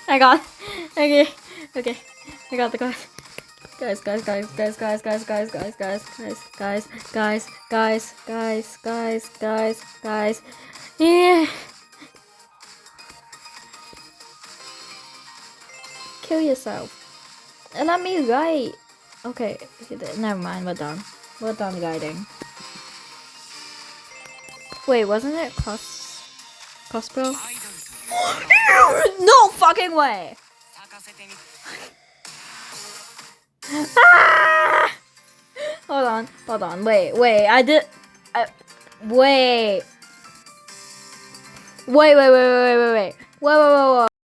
I got. Okay. Okay. I got the guys. Guys. Yeah. Kill yourself. And let me guide. Okay. Never mind. We're done. We're done guiding. Wait, wasn't it Cosplay? No fucking way! Ah! Hold on. Wait. Wait.